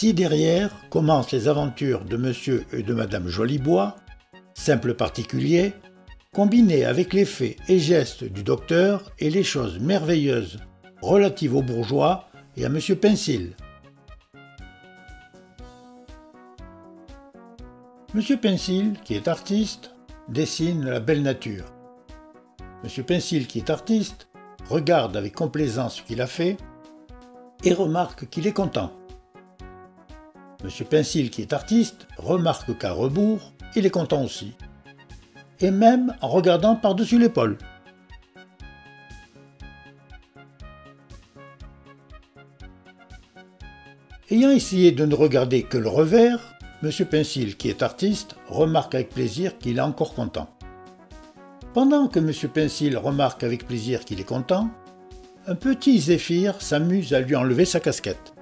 Si derrière commencent les aventures de Monsieur et de Madame Jolibois, simples particuliers, combinés avec les faits et gestes du docteur et les choses merveilleuses relatives aux bourgeois et à Monsieur Pinsil. Monsieur Pinsil, qui est artiste, dessine la belle nature. Monsieur Pinsil, qui est artiste, regarde avec complaisance ce qu'il a fait et remarque qu'il est content. Monsieur Pinsil, qui est artiste, remarque qu'à rebours, il est content aussi. Et même en regardant par-dessus l'épaule. Ayant essayé de ne regarder que le revers, Monsieur Pinsil, qui est artiste, remarque avec plaisir qu'il est encore content. Pendant que Monsieur Pinsil remarque avec plaisir qu'il est content, un petit Zéphyr s'amuse à lui enlever sa casquette.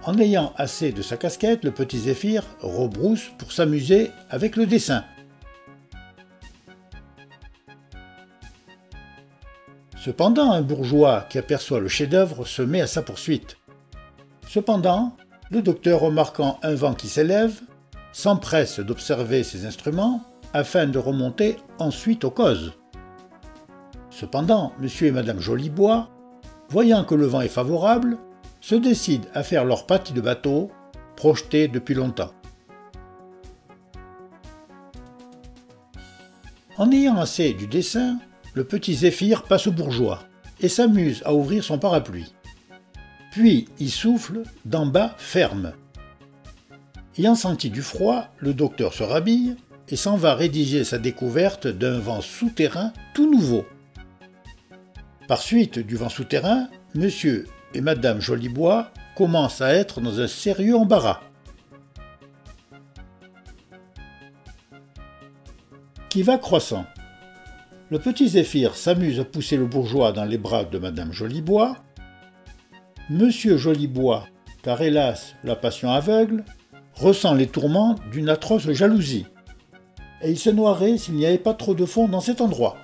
En ayant assez de sa casquette, le petit Zéphyr rebrousse pour s'amuser avec le dessin. Cependant, un bourgeois qui aperçoit le chef-d'œuvre se met à sa poursuite. Cependant, le docteur, remarquant un vent qui s'élève, s'empresse d'observer ses instruments afin de remonter ensuite aux causes. Cependant, Monsieur et Madame Jolibois, voyant que le vent est favorable, se décident à faire leur partie de bateau, projetée depuis longtemps. En ayant assez du dessin, le petit Zéphyr passe au bourgeois et s'amuse à ouvrir son parapluie. Puis il souffle d'en bas ferme. Ayant senti du froid, le docteur se rhabille et s'en va rédiger sa découverte d'un vent souterrain tout nouveau. Par suite du vent souterrain, Monsieur et Madame Jolibois commencent à être dans un sérieux embarras. Qui va croissant. Le petit Zéphyr s'amuse à pousser le bourgeois dans les bras de Madame Jolibois. Monsieur Jolibois, car hélas la passion aveugle, ressent les tourments d'une atroce jalousie, et il se noierait s'il n'y avait pas trop de fond dans cet endroit.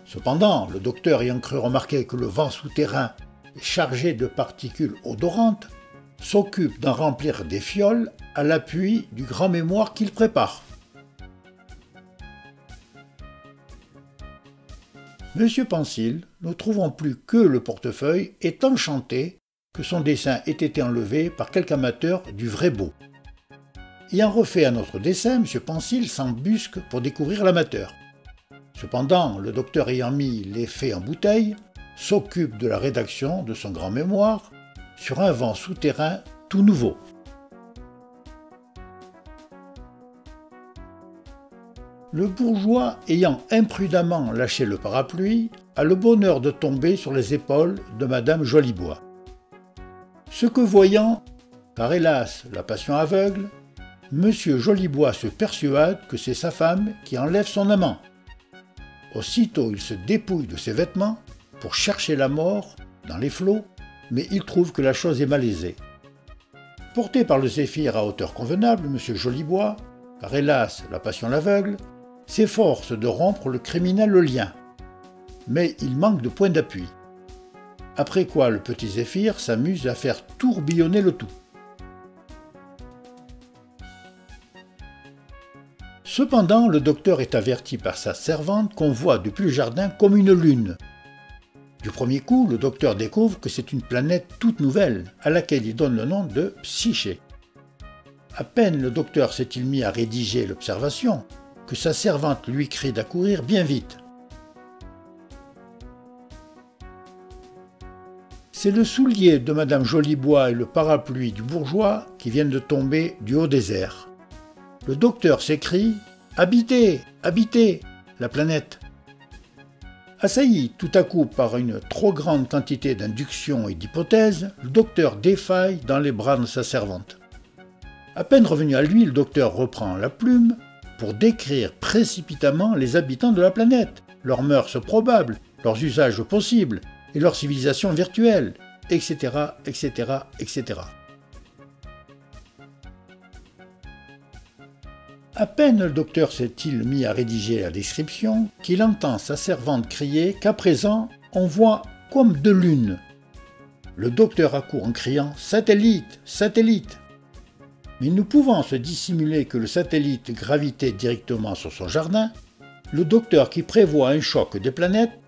Cependant, le docteur ayant cru remarquer que le vent souterrain chargé de particules odorantes, s'occupe d'en remplir des fioles à l'appui du grand mémoire qu'il prépare. Monsieur Pinsil, ne trouvant plus que le portefeuille, est enchanté que son dessin ait été enlevé par quelque amateur du vrai beau. Ayant refait un autre dessin, Monsieur Pinsil s'embusque pour découvrir l'amateur. Cependant, le docteur ayant mis les faits en bouteille, s'occupe de la rédaction de son grand mémoire sur un vent souterrain tout nouveau. Le bourgeois, ayant imprudemment lâché le parapluie, a le bonheur de tomber sur les épaules de Madame Jolibois. Ce que voyant, car hélas la passion aveugle, Monsieur Jolibois se persuade que c'est sa femme qui enlève son amant. Aussitôt il se dépouille de ses vêtements pour chercher la mort dans les flots, mais il trouve que la chose est malaisée. Porté par le Zéphyr à hauteur convenable, Monsieur Jolibois, car hélas la passion l'aveugle, s'efforce de rompre le criminel le lien, mais il manque de point d'appui. Après quoi le petit Zéphyr s'amuse à faire tourbillonner le tout. Cependant, le docteur est averti par sa servante qu'on voit depuis le jardin comme une lune. Du premier coup, le docteur découvre que c'est une planète toute nouvelle, à laquelle il donne le nom de Psyché. À peine le docteur s'est-il mis à rédiger l'observation, que sa servante lui crie d'accourir bien vite. C'est le soulier de Madame Jolibois et le parapluie du bourgeois qui viennent de tomber du haut des airs. Le docteur s'écrie « Habitez, habitez la planète !» Assailli tout à coup par une trop grande quantité d'inductions et d'hypothèses, le docteur défaille dans les bras de sa servante. À peine revenu à lui, le docteur reprend la plume pour décrire précipitamment les habitants de la planète, leurs mœurs probables, leurs usages possibles et leur civilisation virtuelle, etc., etc., etc. À peine le docteur s'est-il mis à rédiger la description qu'il entend sa servante crier qu'à présent on voit comme deux lunes. Le docteur accourt en criant « Satellite, satellite !» Mais ne pouvant se dissimuler que le satellite gravitait directement sur son jardin, le docteur qui prévoit un choc des planètes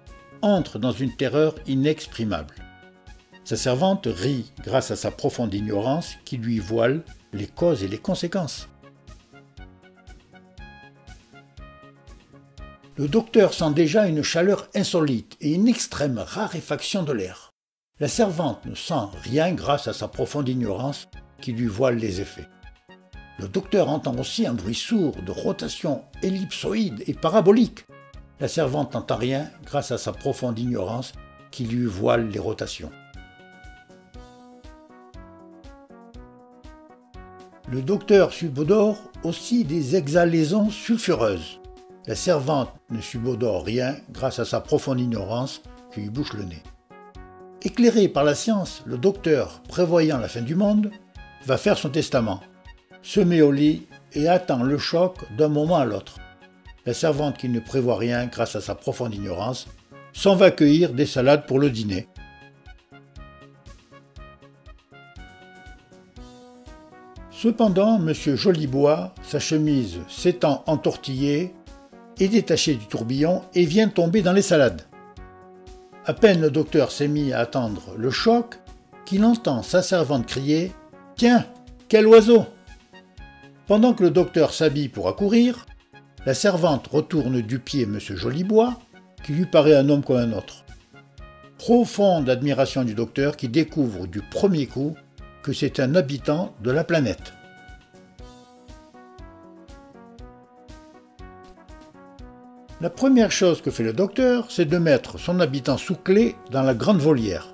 entre dans une terreur inexprimable. Sa servante rit grâce à sa profonde ignorance qui lui voile les causes et les conséquences. Le docteur sent déjà une chaleur insolite et une extrême raréfaction de l'air. La servante ne sent rien grâce à sa profonde ignorance qui lui voile les effets. Le docteur entend aussi un bruit sourd de rotation ellipsoïde et parabolique. La servante n'entend rien grâce à sa profonde ignorance qui lui voile les rotations. Le docteur subodore aussi des exhalaisons sulfureuses. La servante ne subodore rien grâce à sa profonde ignorance qui lui bouche le nez. Éclairé par la science, le docteur, prévoyant la fin du monde, va faire son testament, se met au lit et attend le choc d'un moment à l'autre. La servante qui ne prévoit rien grâce à sa profonde ignorance s'en va cueillir des salades pour le dîner. Cependant, M. Jolibois, sa chemise s'étant entortillée, est détaché du tourbillon et vient tomber dans les salades. À peine le docteur s'est mis à attendre le choc qu'il entend sa servante crier « Tiens, quel oiseau !» Pendant que le docteur s'habille pour accourir, la servante retourne du pied M. Jolibois, qui lui paraît un homme comme un autre. Profonde admiration du docteur qui découvre du premier coup que c'est un habitant de la planète. La première chose que fait le docteur, c'est de mettre son habitant sous clé dans la grande volière.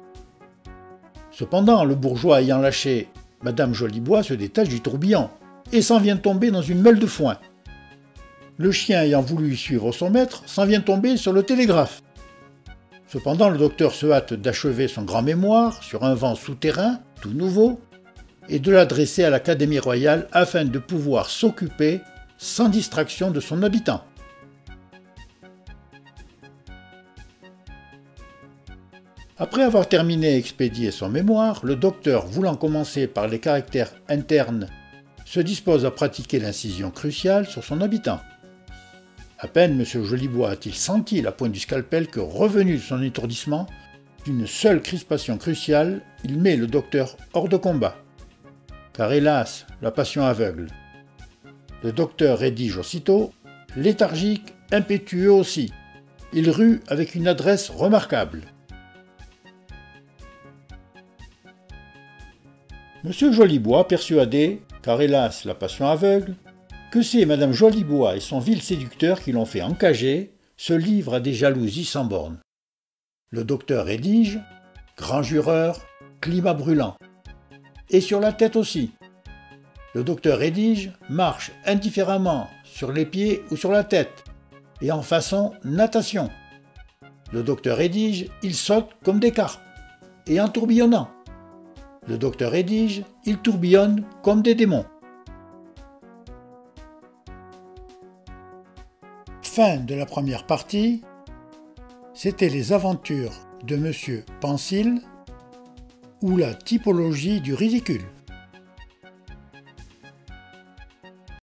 Cependant, le bourgeois ayant lâché Madame Jolibois se détache du tourbillon et s'en vient tomber dans une meule de foin. Le chien ayant voulu suivre son maître s'en vient tomber sur le télégraphe. Cependant, le docteur se hâte d'achever son grand mémoire sur un vent souterrain, tout nouveau, et de l'adresser à l'Académie royale afin de pouvoir s'occuper sans distraction de son habitant. Après avoir terminé et expédié son mémoire, le docteur, voulant commencer par les caractères internes, se dispose à pratiquer l'incision cruciale sur son habitant. À peine M. Jolibois a-t-il senti la pointe du scalpel que, revenu de son étourdissement, d'une seule crispation cruciale, il met le docteur hors de combat. Car hélas, la passion aveugle. Le docteur rédige aussitôt, léthargique, impétueux aussi. Il rue avec une adresse remarquable. M. Jolibois, persuadé, car hélas la passion aveugle, que c'est Mme Jolibois et son vil séducteur qui l'ont fait encager, se livre à des jalousies sans bornes. Le docteur rédige « Grand jureur, climat brûlant ». Et sur la tête aussi. Le docteur rédige « Marche indifféremment sur les pieds ou sur la tête et en façon natation ». Le docteur rédige « Il saute comme des carpes et en tourbillonnant ». Le docteur rédige « Il tourbillonne comme des démons ». Fin de la première partie. C'était les aventures de M. Pensil ou la typologie du ridicule.